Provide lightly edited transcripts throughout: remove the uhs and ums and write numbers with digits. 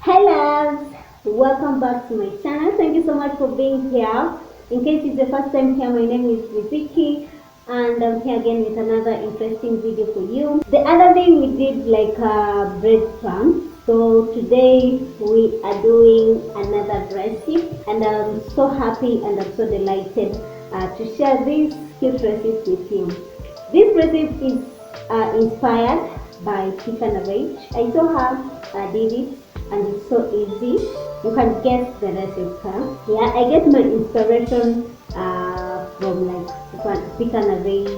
Hi loves, welcome back to my channel. Thank you so much for being here. In case it's the first time here, my name is Riziki and I'm here again with another interesting video for you. The other day we did like a breadcrumb, so today we are doing another recipe and I'm so happy and I'm so delighted to share this cute recipe with you. This recipe is inspired by Chicken Rage. I saw her did it and it's so easy. You can guess the recipe. Yeah, I get my inspiration from like Chicken Rage.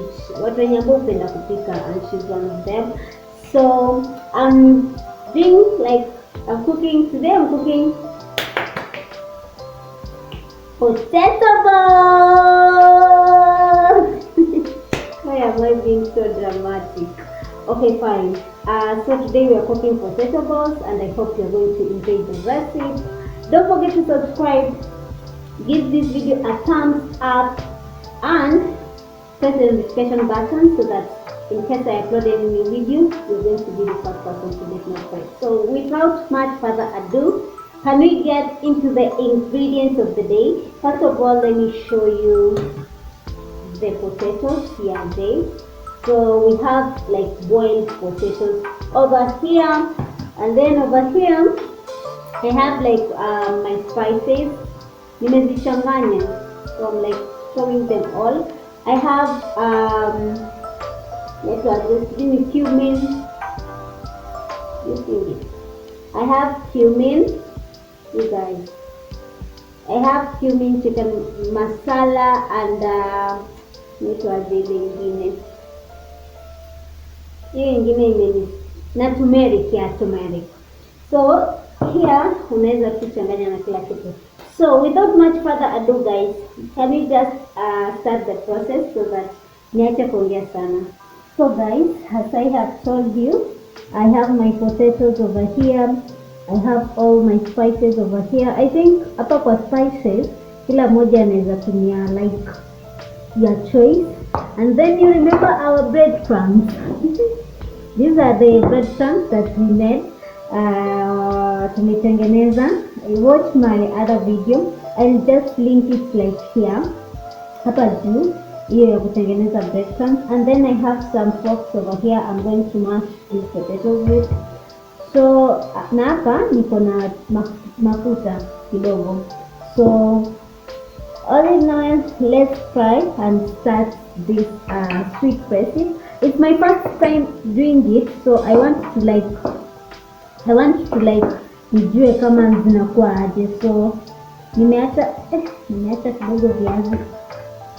Watu wenye ambao hupenda kupika and she's one of them. So I'm cooking today. I'm cooking potato balls. Why am I being so dramatic? Okay, fine. So today we are cooking potato balls and I hope you're going to enjoy the recipe. Don't forget to subscribe, give this video a thumbs up and press the notification button so that in case I upload any new video, you're going to be the first person to get notified. So without much further ado, can we get into the ingredients of the day? First of all, let me show you the potatoes here today. So we have like boiled potatoes over here, and then over here I have like my spices. Nimezichanganya, so I'm like showing them all. I have let us just give me cumin. I have cumin, you guys. I have cumin, chicken masala, and na turmeric, turmeric. So here unaweza kuchanganya na kila kitu. So without much further ado guys, can we just start the process so that niache kuongea sana. So guys, as I have told you, I have my potatoes over here. I have all my spices over here. I think hapa kwa spices kila moja anaweza tumia like your choice. And then you remember our breadcrumbs. These are the breadcrumbs that we made. Tumetengeneza. I watched my other video. I'll just link it like here. Hapa juu hiyo ya kutengeneza breadcrumbs. And then I have some forks over here. I'm going to mash these potatoes with. So na hapa niko na mafuta kidogo. So all in all, let's try and start this sweet recipe. It's my first time doing it, so I want to nijue kama zinakuwa aje. So nimeacha kidogo viazi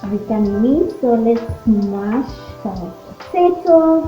vikanini. So let's mash our potatoes.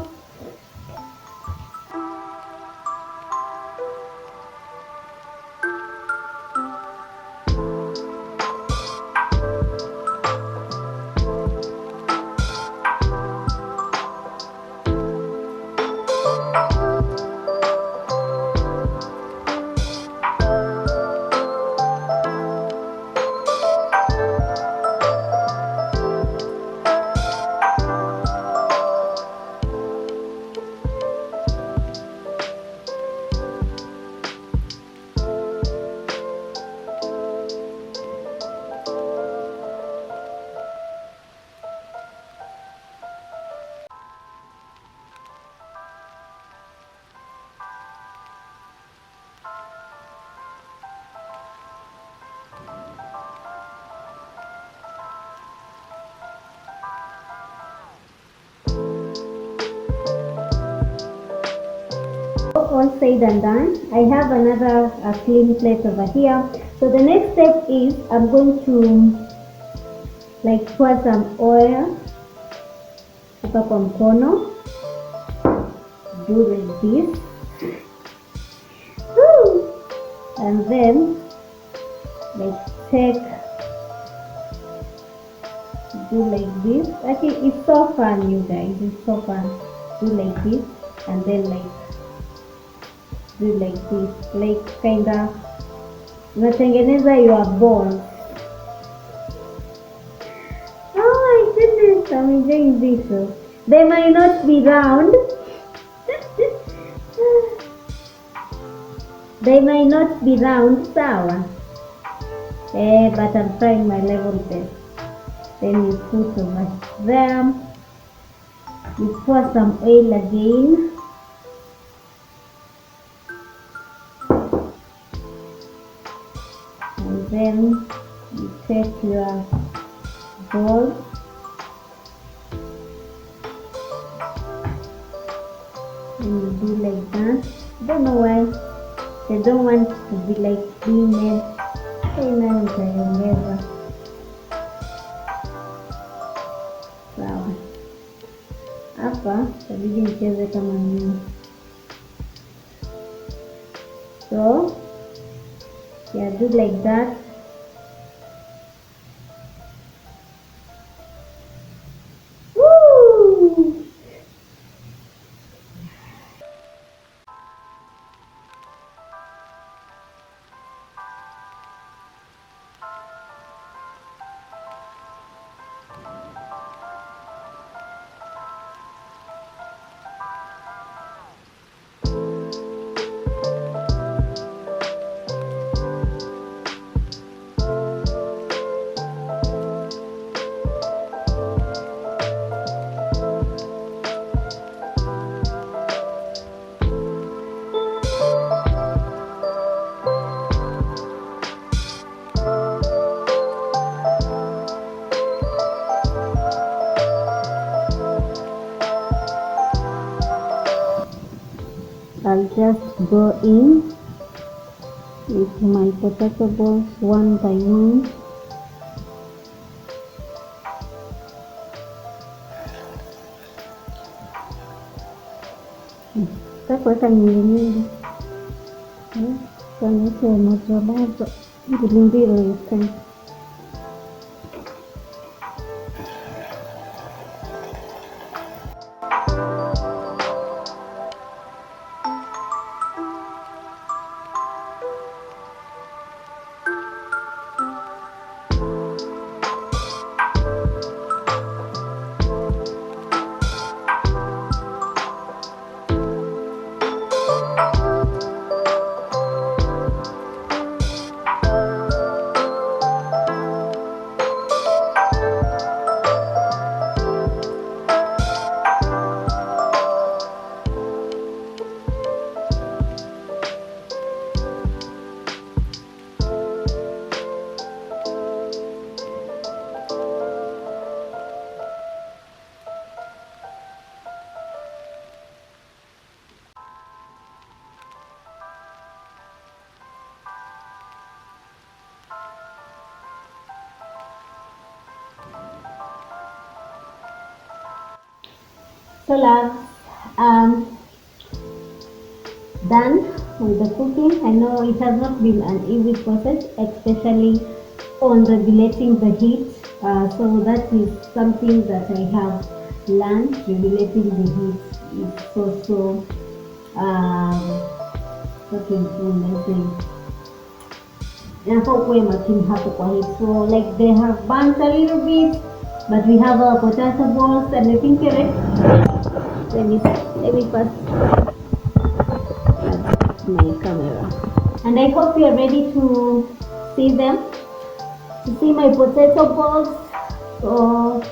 All said and done, I have another clean plate over here. So the next step is I'm going to like pour some oil hapa kwa mkono, do like this. And then do like this. Actually, it's so fun, you guys. It's so fun. Do like this, and then do like this, like kinda unatengeneza your balls. Oh my goodness, I'm enjoying this. They might not be round. They might not be round, sour. But I'm trying my level best. Then you put over them. You pour some oil again. And then you take your bowl. And you do like that. I don't know why they don't want to be like being made. Inayotengeneza sawa. Hapa itabidi nicheze kama mimi, so yeah, do like that. Woo! I'll just go in with my potato balls one by one. Kuweka nyingi kanyesha mojawapo mbili hivi. So loves, done with the cooking. I know it has not been an easy process, especially on regulating the heat. So that is something that I have learned. Regulating the heat is so so like they have burnt a little bit, but we have our potato balls, and I think you're ready. Let me first adjust my camera, and I hope you're ready to see them, to see my potato balls. So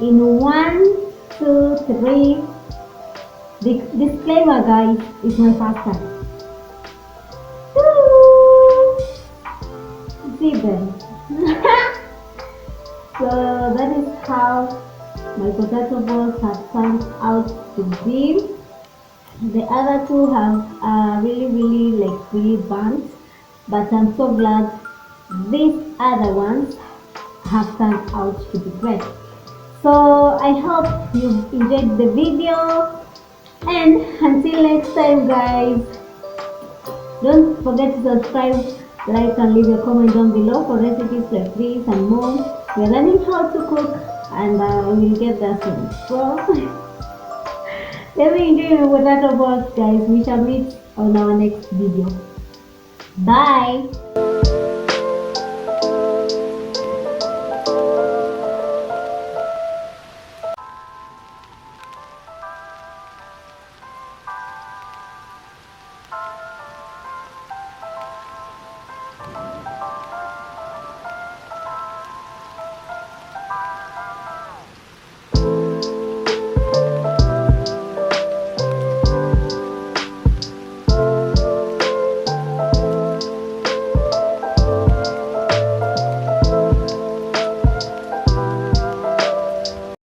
in 1, 2, 3. Disclaimer, guys, it's my first time. See them. So that is how my potato balls have turned out to be. The other two have really burnt, but I'm so glad these other ones have turned out to be great. So I hope you enjoyed the video, and until next time, guys, don't forget to subscribe, like, and leave a comment down below for recipes like this and more. We're learning how to cook, and we'll get there soon. So let me enjoy my potato balls, guys. We shall meet on our next video. Bye.